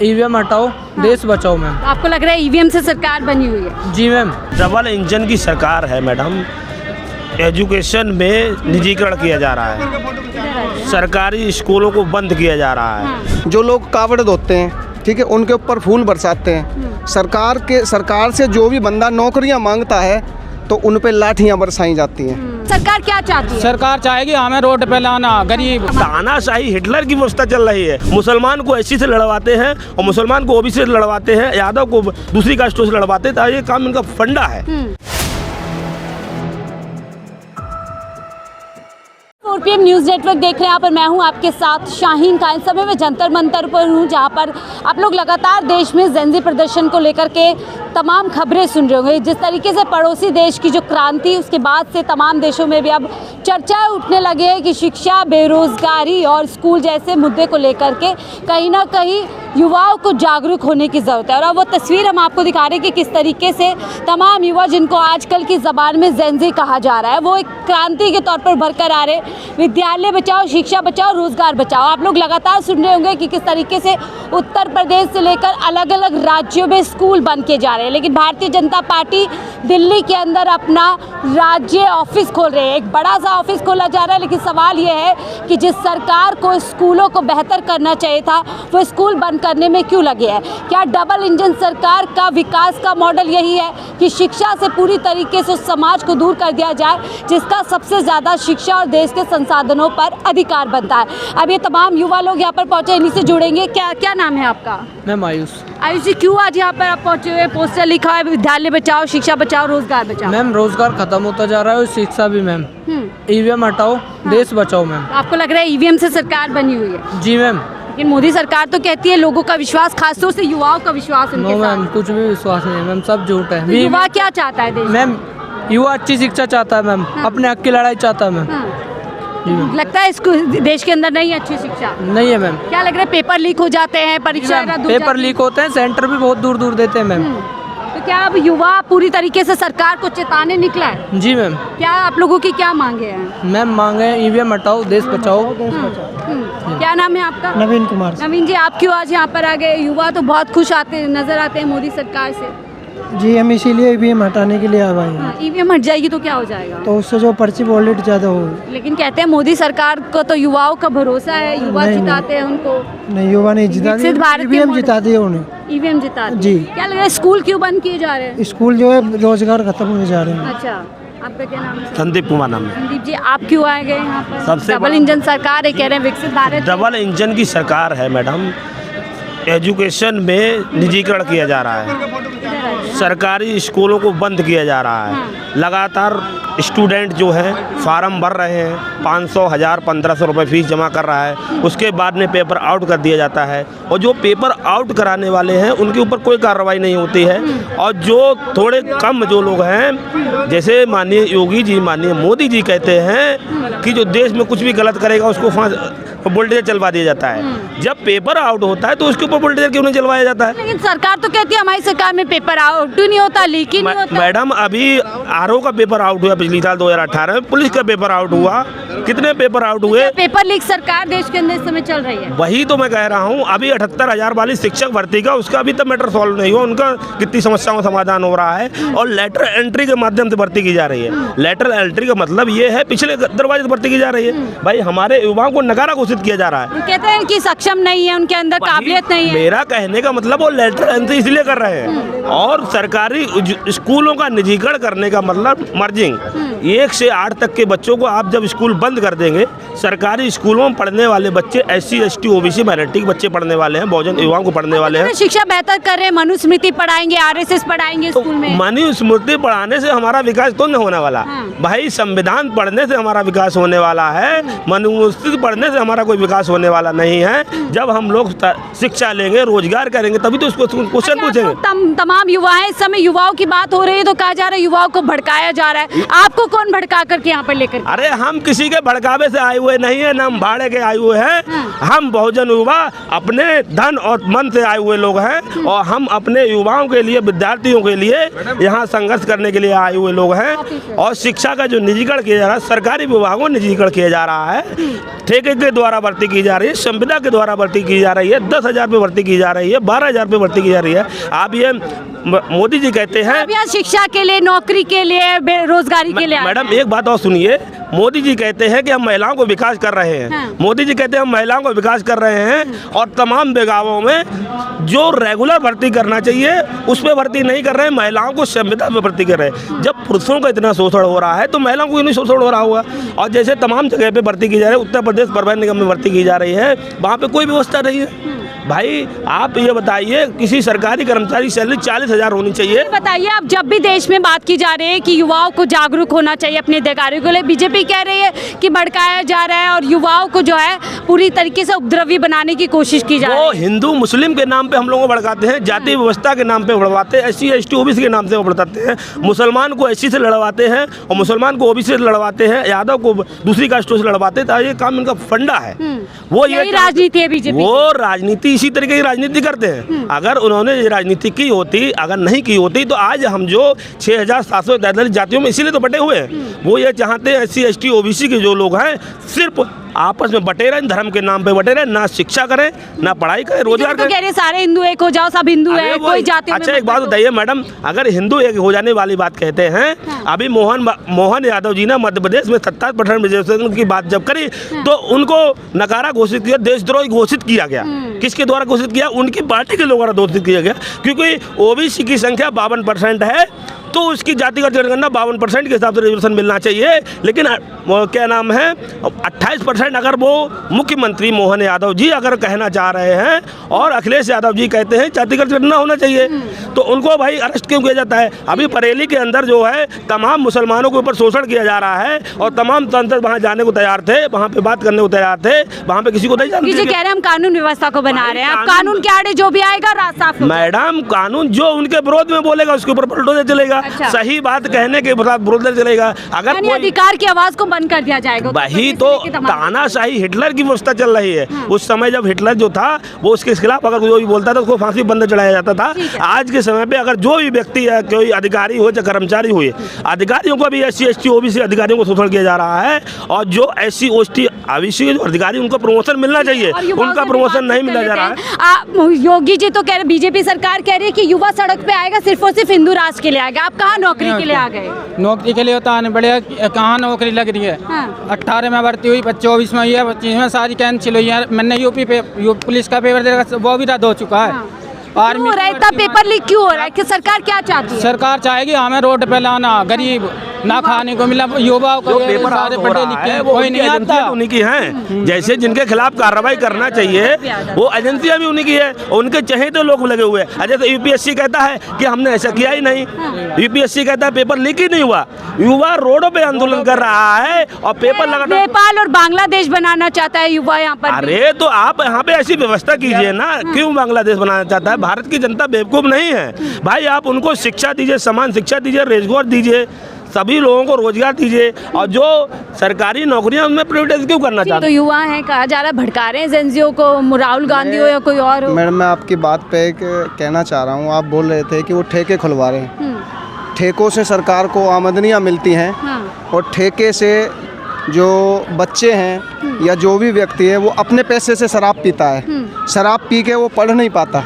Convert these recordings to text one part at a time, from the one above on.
EVM हटाओ देश बचाओ मैम। आपको लग रहा है ईवीएम से सरकार बनी हुई है? जी मैम। डबल इंजन की सरकार है मैडम। एजुकेशन में निजीकरण किया जा रहा है, सरकारी स्कूलों को बंद किया जा रहा है। जो लोग कावड़ धोते हैं, ठीक है, उनके ऊपर फूल बरसाते हैं। सरकार से जो भी बंदा नौकरियां मांगता है तो उन पे लाठियां बरसाई जाती हैं। सरकार क्या चाहती है? सरकार चाहेगी हमें रोड पे लाना, गरीब। तानाशाही हिटलर की व्यवस्था चल रही है। मुसलमान को एससी से लड़वाते हैं और मुसलमान को ओबीसी से लड़वाते हैं, यादव को दूसरी कास्टों से लड़वाते हैं। तो ये काम इनका फंडा है। पीएम न्यूज़ नेटवर्क देख रहे हैं आप और मैं हूं आपके साथ शाहीन खान। इस समय मैं जंतर मंतर पर हूं, जहां पर आप लोग लगातार देश में जेन ज़ी प्रदर्शन को लेकर के तमाम खबरें सुन रहे होंगे। जिस तरीके से पड़ोसी देश की जो क्रांति, उसके बाद से तमाम देशों में भी अब चर्चाएं उठने लगी है कि शिक्षा, बेरोजगारी और स्कूल जैसे मुद्दे को लेकर के कहीं ना कहीं युवाओं को जागरूक होने की ज़रूरत है। और अब वो तस्वीर हम आपको दिखा रहे हैं कि किस तरीके से तमाम युवा, जिनको आजकल की ज़बान में जेन ज़ी कहा जा रहा है, वो एक क्रांति के तौर पर उभर कर आ रहे। विद्यालय बचाओ, शिक्षा बचाओ, रोजगार बचाओ। आप लोग लगातार सुन रहे होंगे कि किस तरीके से उत्तर प्रदेश से लेकर अलग अलग राज्यों में स्कूल बंद किए जा रहे हैं, लेकिन भारतीय जनता पार्टी दिल्ली के अंदर अपना राज्य ऑफिस खोल रहे हैं। एक बड़ा सा ऑफिस खोला जा रहा है, लेकिन सवाल ये है कि जिस सरकार को स्कूलों को बेहतर करना चाहिए था, वो स्कूल बंद करने में क्यों लगे है? क्या डबल इंजन सरकार का विकास का मॉडल यही है कि शिक्षा से पूरी तरीके से उस समाज को दूर कर दिया जाए जिसका सबसे ज़्यादा शिक्षा और देश के संसाधनों पर अधिकार बनता है? अब ये तमाम युवा लोग यहाँ पर पहुँचे, इन्हीं से जुड़ेंगे। क्या नाम है आपका? मैम आयुष। आयुष जी, क्यों आज यहाँ पर आप पहुँचे हुए? पोस्टर लिखा है विद्यालय बचाओ, शिक्षा बचाओ, रोजगार बचाओ। मैम रोजगार खत्म होता जा रहा है और शिक्षा भी मैम। ईवीएम हटाओ देश बचाओ मैम। आपको लग रहा है ईवीएम से सरकार बनी हुई है? जी मैम। लेकिन मोदी सरकार तो कहती है लोगों का विश्वास, खासतौर से युवाओं का विश्वास उनके नो मैम, साथ। कुछ भी विश्वास नहीं मैम, सब झूठ है। तो युवा क्या चाहता है देश में? मैम युवा अच्छी शिक्षा चाहता है मैम, अपने हक की लड़ाई चाहता है मैम। जी मैम। लगता है इसको देश के अंदर नहीं अच्छी शिक्षा नहीं है मैम। क्या लग रहा है? पेपर लीक हो जाते हैं, परीक्षा पेपर लीक होते हैं, सेंटर भी बहुत दूर दूर देते हैं मैम। तो क्या अब युवा पूरी तरीके से सरकार को चेताने निकला है? जी मैम। क्या आप लोगों की क्या मांगे हैं? मैम मांगे ईवीएम हटाओ देश बचाओ। क्या नाम है आपका? नवीन कुमार। नवीन जी, आप क्यों आज यहाँ पर आ गए? युवा तो बहुत खुश आते नजर आते हैं मोदी सरकार से। जी हम इसीलिए ईवीएम हटाने के लिए आए हैं। ईवीएम हट जाएगी तो क्या हो जाएगा? तो उससे जो पर्ची वॉलेट ज़्यादा हो। लेकिन कहते हैं मोदी सरकार को तो युवाओं का भरोसा है, युवा जिताते हैं उनको। नहीं, युवा नहीं जिताते, ईवीएम जिताती है उन्हें। ईवीएम जिताते जी। क्या लग रहा है स्कूल क्यों बंद किए जा रहे हैं? स्कूल जो है रोजगार खत्म होने जा रहे हैं। अच्छा, आपका क्या नाम है? संदीप कुमार नाम है। संदीप जी, आप क्यों आए गए यहाँ पर? सबसे डबल इंजन सरकार है, कह रहे हैं विकसित भारत। डबल इंजन की सरकार है मैडम। एजुकेशन में निजीकरण किया जा रहा है, सरकारी स्कूलों को बंद किया जा रहा है। लगातार स्टूडेंट जो हैं फार्म भर रहे हैं, 500, 1000, 1500 रुपये फीस जमा कर रहा है, उसके बाद में पेपर आउट कर दिया जाता है। और जो पेपर आउट कराने वाले हैं उनके ऊपर कोई कार्रवाई नहीं होती है। और जो थोड़े कम जो लोग हैं, जैसे माननीय योगी जी, माननीय मोदी जी कहते हैं कि जो देश में कुछ भी गलत करेगा उसको बुलडोजर चलवा दिया जाता है। जब पेपर आउट होता है तो उसके ऊपर बुलडोजर क्यों नहीं चलवाया जाता है? लेकिन सरकार तो कहती है हमारी सरकार में पेपर आउट नहीं होता, लीक ही नहीं होता। मैडम अभी आरओ का पेपर आउट हुआ पिछली साल 2018 में, पुलिस का पेपर आउट हुआ, कितने पेपर आउट हुए? पेपर लीक सरकार देश के अंदर इस समय चल रही है। वही तो मैं कह रहा हूँ। अभी 78,000 वाली शिक्षक भर्ती का, उसका अभी तक मैटर सॉल्व नहीं हुआ, उनका कितनी समस्याओं का समाधान हो रहा है। और लेटर एंट्री के माध्यम से भर्ती की जा रही है। लेटर एंट्री का मतलब ये है पिछले दरवाजे से भर्ती की जा रही है। भाई हमारे युवाओं को नकारा घोषित किया जा रहा है। कहते हैं कि सक्षम नहीं है, उनके अंदर काबिलियत नहीं है। मेरा कहने का मतलब वो लेटर एंट्री इसलिए कर रहे हैं। और सरकारी स्कूलों का निजीकरण करने का मतलब मर्जिंग। 1 से 8 तक के बच्चों को आप जब स्कूल बंद कर देंगे, सरकारी स्कूलों में पढ़ने वाले बच्चे SC, ST, OBC माइनॉरिटी के बच्चे पढ़ने वाले हैं, बहुजन युवाओं को पढ़ने वाले हैं। शिक्षा बेहतर कर रहे हैं, मनुस्मृति पढ़ाएंगे, RSS पढ़ाएंगे स्कूल में। मनुस्मृति पढ़ाने से हमारा विकास तो नहीं होने वाला। भाई संविधान पढ़ने से हमारा विकास होने वाला है, मनुस्मृति पढ़ने से हमारा कोई विकास होने वाला नहीं है। जब हम लोग शिक्षा लेंगे, रोजगार करेंगे, तभी तो उसको क्वेश्चन पूछेंगे। तमाम युवा हैं, इस समय युवाओं की बात हो रही है तो कहा जा रहा है युवाओं को भड़काया जा रहा है। आपको कौन भड़का करके यहाँ पर लेकर? अरे हम किसी के भड़कावे से आए हुए नहीं है, ना हम भाड़े के आए हुए हैं। हम बहुजन युवा अपने धन और मन से आए हुए लोग हैं और हम अपने युवाओं के लिए, विद्यार्थियों के लिए यहाँ संघर्ष करने के लिए आए हुए लोग हैं। और शिक्षा का जो निजीकरण किया जा रहा है, सरकारी विभागों में निजीकरण किया जा रहा है, ठेके के द्वारा भर्ती की जा रही है, संविदा के द्वारा भर्ती की जा रही है, 10,000 पे भर्ती की जा रही है, 12,000 पे भर्ती की जा रही है। आप ये मोदी जी कहते हैं अब यहाँ शिक्षा के लिए, नौकरी के लिए, बेरोजगारी के लिए मैडम एक बात और सुनिए, मोदी जी कहते हैं कि हम महिलाओं को विकास कर रहे हैं। हाँ। मोदी जी कहते हैं हम महिलाओं को विकास कर रहे हैं और तमाम विभागों में जो रेगुलर भर्ती करना चाहिए उस पर भर्ती नहीं कर रहे हैं, महिलाओं को संविदा में भर्ती कर रहे हैं। जब पुरुषों का इतना शोषण हो रहा है तो महिलाओं को नहीं शोषण हो रहा होगा। और जैसे तमाम जगह पे भर्ती की जा रही है, उत्तर प्रदेश परिवहन निगम में भर्ती की जा रही है, वहाँ पे कोई व्यवस्था नहीं है। भाई आप ये बताइए, किसी सरकारी कर्मचारी की सैलरी 40,000 होनी चाहिए। बताइए, आप जब भी देश में बात की जा रही है कि युवाओं को जागरूक होना चाहिए अपने अधिकारियों के लिए, बीजेपी कह रही है कि भड़काया जा रहा है और युवाओं को जो है पूरी तरीके से उपद्रवी बनाने की कोशिश की जा रही है। वो हिंदू मुस्लिम के नाम पे हम लोगों को भड़काते हैं, जाति व्यवस्था के नाम पे भड़काते हैं, SC ST OBC के नाम से भड़काते हैं, मुसलमान को SC से लड़वाते हैं और मुसलमान को OBC से लड़वाते हैं, यादव को दूसरी कास्टों से लड़वाते हैं। तो ये काम इनका फंडा है। वो ये राजनीति है बीजेपी, वो राजनीति इसी तरीके की राजनीति करते हैं। अगर उन्होंने ये राजनीति की होती, अगर नहीं की होती तो आज हम जो 6,743 जातियों में इसीलिए तो बटे हुए हैं। वो ये चाहते हैं SC ST OBC के जो लोग हैं सिर्फ आपस में बटे रहें, धर्म के नाम पे बटे रहें, ना शिक्षा करें, ना पढ़ाई करें, रोजगार करें। कह रहे सारे हिंदू एक हो जाओ, सब हिंदू है, कोई जाति में। अच्छा एक बात बताइए मैडम, अगर हिंदू एक हो जाने वाली बात कहते हैं, अभी मोहन यादव जी ने मध्य प्रदेश में 27% रिजर्वेशन की बात जब करी तो उनको नकारा घोषित किया, देशद्रोही घोषित किया गया। किसके द्वारा घोषित किया? उनकी पार्टी के लोगों द्वारा घोषित किया गया, क्योंकि OBC की संख्या 52% है तो उसकी जातिगत जनगणना 52% के हिसाब से रिजर्वेशन मिलना चाहिए। लेकिन क्या नाम है, 28% अगर वो मुख्यमंत्री मोहन यादव जी अगर कहना चाह रहे हैं और अखिलेश यादव जी कहते हैं जातिगत जनगणना होना चाहिए, तो उनको भाई अरेस्ट क्यों किया जाता है? अभी बरेली के अंदर जो है तमाम मुसलमानों के ऊपर शोषण किया जा रहा है और तमाम सांसद वहाँ जाने को तैयार थे, वहाँ पे बात करने को तैयार थे, वहाँ पे किसी को नहीं जानते। कह रहे हैं हम कानून व्यवस्था को बना रहे हैं, कानून के आड़े जो भी आएगा रास्ता। मैडम कानून जो उनके विरोध में बोलेगा उसके ऊपर बुलडोजर चलेगा। अच्छा। सही बात कहने के बाद बुलडोजर चलेगा। अगर कोई अधिकार की आवाज को बंद कर दिया जाएगा। वही तो तानाशाही हिटलर की व्यवस्था चल रही है। उस समय जब हिटलर जो था वो उसके खिलाफ अगर कोई बोलता था उसको फांसी बंद चढ़ाया जाता था। आज के समय पे अगर जो भी व्यक्ति है, कोई अधिकारी हो या कर्मचारी हुए, अधिकारियों को भी SC ST OBC अधिकारियों को शोषण किया जा रहा है और जो SC ST OBC के अधिकारी उनको प्रमोशन मिलना चाहिए, उनका प्रमोशन नहीं मिला जा रहा है। योगी जी तो कह रहे, बीजेपी सरकार कह रही है कि युवा सड़क पे आएगा सिर्फ और सिर्फ हिंदू राष्ट्र के लिए आएगा। आप कहाँ नौकरी के लिए आ गए? नौकरी के लिए होता है बढ़िया, कहाँ नौकरी लग रही है। 18 में भर्ती हुई, 24 में हुई है, 25 में सारी कैंसिल हुई है। मैंने यूपी पुलिस का पेपर देखा, वो भी रद्द हो चुका है। आर्मी हो रहा है, इतना पेपर लीक क्यों हो रहा है? कि सरकार क्या चाहती है? सरकार चाहेगी हमें रोड पे लाना, गरीब ना खाने को मिला, युवाओं को सारे पढ़े लिखे कोई नहीं आता, उन्हीं की हैं। जैसे जिनके खिलाफ कार्रवाई करना चाहिए वो एजेंसियां भी उन्हीं की है, उनके चहेते लोग लगे हुए हैं। जैसे UPSC कहता है कि हमने ऐसा किया ही नहीं, UPSC कहता है पेपर लीक ही नहीं हुआ। युवा रोडों पे आंदोलन कर रहा है और पेपर लगा। नेपाल और बांग्लादेश बनाना चाहता है युवा यहाँ पर। अरे तो आप यहाँ पे ऐसी व्यवस्था कीजिए ना। क्यों बांग्लादेश बनाना चाहता है? भारत की जनता बेवकूफ़ नहीं है भाई। आप उनको शिक्षा दीजिए, समान शिक्षा दीजिए, रोजगार दीजिए, सभी लोगों को रोजगार दीजिए और जो सरकारी नौकरियां उनमें प्राइवेटाइज क्यों करना चाहते हैं? तो युवा हैं, कहा जा रहा है भड़का रहे हैं जेनजियों को, राहुल गांधी हो या कोई और हो। मैडम मैं आपकी बात पे कहना चाह रहा हूँ, आप बोल रहे थे कि वो ठेके खुलवा रहे हैं। ठेकों से सरकार को आमदनियाँ मिलती हैं और ठेके से जो बच्चे हैं या जो भी व्यक्ति है वो अपने पैसे से शराब पीता है। शराब पी के वो पढ़ नहीं पाता।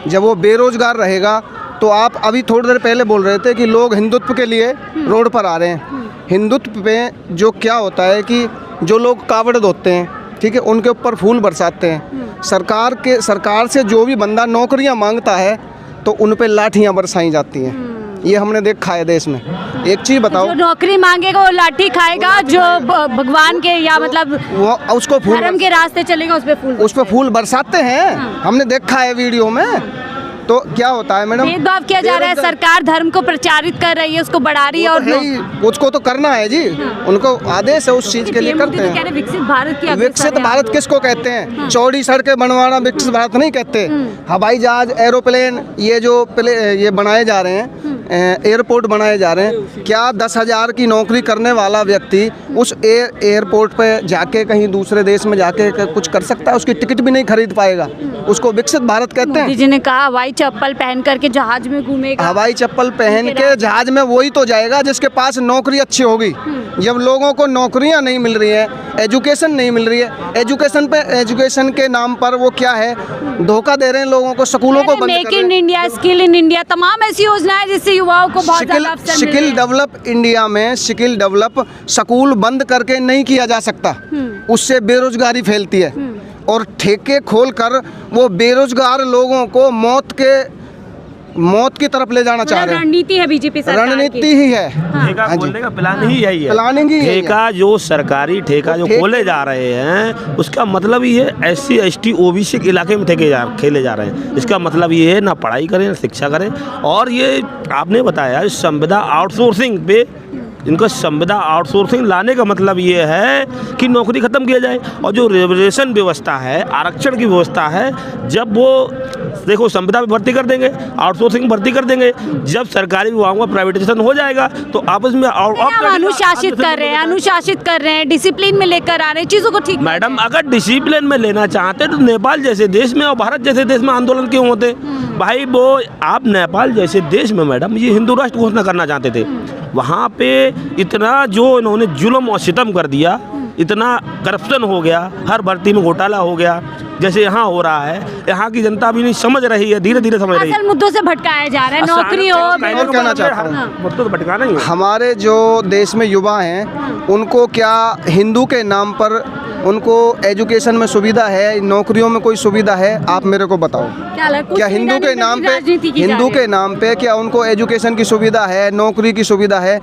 जब वो बेरोजगार रहेगा तो आप अभी थोड़ी देर पहले बोल रहे थे कि लोग हिंदुत्व के लिए रोड पर आ रहे हैं। हिंदुत्व पे जो क्या होता है कि जो लोग कावड़ धोते हैं, ठीक है, उनके ऊपर फूल बरसाते हैं। सरकार से जो भी बंदा नौकरियां मांगता है तो उन पे लाठियां बरसाई जाती हैं। ये हमने देखा है देश में। एक चीज़ बताओ, जो नौकरी मांगेगा वो लाठी खाएगा, जो भगवान के या मतलब वो उसको फूल धर्म के रास्ते चलेगा उस पे फूल बरसाते हैं। हमने देखा है वीडियो में। तो क्या होता है मैडम, भेदभाव किया जा रहा है। सरकार धर्म को प्रचारित कर रही है, उसको बढ़ा रही है और उसको तो करना है जी। उनको आदेश है उस चीज के लिए करते हैं। विकसित भारत की विकसित भारत किसको कहते हैं? चौड़ी सड़कें बनवाना विकसित भारत नहीं कहते। हवाई जहाज, एरोप्लेन, ये जो ये बनाए जा रहे हैं एयरपोर्ट बनाए जा रहे हैं। क्या 10,000 की नौकरी करने वाला व्यक्ति उस एयरपोर्ट पे जाके कहीं दूसरे देश में जाके कुछ कर सकता है? उसकी टिकट भी नहीं खरीद पाएगा। उसको विकसित भारत कहते हैं। मोदी जी ने कहा हवाई चप्पल पहन करके जहाज में घूमेगा। हवाई चप्पल पहन के जहाज में वही तो जाएगा जिसके पास नौकरी अच्छी होगी। जब लोगों को नौकरियां नहीं मिल रही है, एजुकेशन नहीं मिल रही है, एजुकेशन के नाम पर वो क्या है, धोखा दे रहे हैं लोगों को, स्कूलों को बंद मेक कर रहे इन हैं। इंडिया, स्किल इन इंडिया, तमाम ऐसी योजनाएं जिससे युवाओं को बहुत ज्यादा अवसर मिल रहे स्किल हैं। डेवलप इंडिया में स्किल डेवलप स्कूल बंद करके नहीं किया जा सकता। उससे बेरोजगारी फैलती है और ठेके खोलकर वो बेरोजगार लोगों को मौत की तरफ ले जाना चाह रहे हैं। रणनीति है बीजेपी सरकार की। रणनीति ही है। ठेका हाँ जी। खोलने का प्लान ही यही है। प्लानिंग ही यही है। ठेका जो सरकारी ठेका जो खोले जा रहे हैं उसका मतलब ये है SC ST OBC के इलाके में खेले जा रहे हैं। इसका मतलब ये है ना पढ़ाई करें ना शिक्षा करें। और ये आपने बताया संविदा आउटसोर्सिंग पे, इनका संविदा आउटसोर्सिंग लाने का मतलब ये है कि नौकरी ख़त्म किया जाए। और जो रिजर्वेशन व्यवस्था है, आरक्षण की व्यवस्था है, जब वो देखो संविदा में भर्ती कर देंगे, आउटसोर्सिंग भर्ती कर देंगे, जब सरकारी विभागों का प्राइवेटाइजेशन हो जाएगा तो आपस में अनुशासित कर रहे हैं, डिसिप्लिन में लेकर आ रहे हैं चीज़ों को ठीक। मैडम अगर डिसिप्लिन में लेना चाहते तो नेपाल जैसे देश में और भारत जैसे देश में आंदोलन क्यों होते भाई? वो आप नेपाल जैसे देश में मैडम ये हिंदू राष्ट्र घोषणा करना चाहते थे, वहाँ पे इतना जो इन्होंने जुल्म और सितम कर दिया, इतना करप्शन हो गया, हर भर्ती में घोटाला हो गया जैसे यहाँ हो रहा है। यहाँ की जनता भी नहीं समझ रही है, धीरे धीरे समझ रही है। असल मुद्दों से भटकाया जा रहा है, नौकरी हो, और कहना चाहता हूँ, मुद्दों तो भटकाना ही है। हमारे जो देश में युवा हैं उनको क्या हिंदू के नाम पर उनको एजुकेशन में सुविधा है, नौकरियों में कोई सुविधा है? आप मेरे को बताओ। क्या हिंदू के नाम पे क्या उनको एजुकेशन की सुविधा है, नौकरी की सुविधा है?